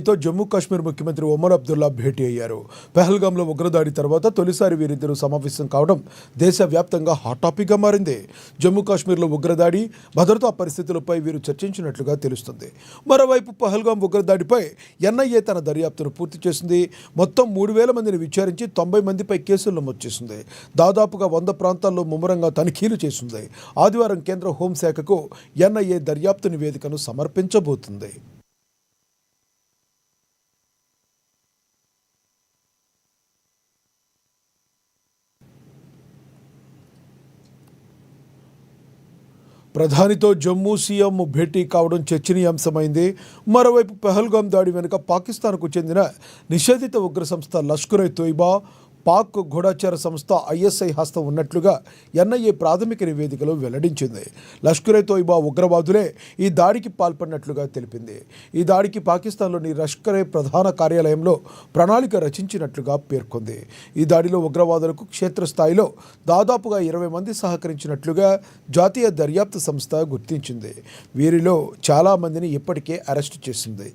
తో జమ్మూ కాశ్మీర్ ముఖ్యమంత్రి ఒమర్ అబ్దుల్లా భేటీ అయ్యారు. పెహల్గాంలో ఉగ్రదాడి తర్వాత తొలిసారి వీరిద్దరూ సమావేశం కావడం దేశవ్యాప్తంగా హాట్ టాపిక్గా మారింది. జమ్మూ కాశ్మీర్లో ఉగ్రదాడి, భద్రతా పరిస్థితులపై వీరు చర్చించినట్లుగా తెలుస్తుంది. మరోవైపు పెహల్గాం ఉగ్రదాడిపై ఎన్ఐఏ తన దర్యాప్తును పూర్తి చేసింది. మొత్తం 3,000 మందిని విచారించి 90 మందిపై కేసులు నమోదు చేసింది. దాదాపుగా 100 ప్రాంతాల్లో ముమ్మరంగా తనిఖీలు చేసింది. ఆదివారం కేంద్ర హోంశాఖకు ఎన్ఐఏ దర్యాప్తు నివేదికను సమర్పించబోతుంది. ప్రధానితో జమ్మూ సీఎం భేటీ కావడం చర్చనీయాంశమైంది. మరోవైపు పెహల్గాం దాడి వెనుక పాకిస్తాన్కు చెందిన నిషేధిత ఉగ్ర సంస్థ లష్కర్-ఏ-తోయిబా, పాక్ గూఢచర సంస్థ ఐఎస్ఐ హస్తం ఉన్నట్లుగా ఎన్ఐఏ ప్రాథమిక నివేదికలో వెల్లడించింది. లష్కర్-ఏ-తోయిబా ఉగ్రవాదులే ఈ దాడికి పాల్పడినట్లుగా తెలిపింది. ఈ దాడికి పాకిస్తాన్లోని లష్కర్ ప్రధాన కార్యాలయంలో ప్రణాళిక రచించినట్లుగా పేర్కొంది. ఈ దాడిలో ఉగ్రవాదులకు క్షేత్రస్థాయిలో దాదాపుగా 20 మంది సహకరించినట్లుగా జాతీయ దర్యాప్తు సంస్థ గుర్తించింది. వీరిలో చాలామందిని ఇప్పటికే అరెస్టు చేసింది.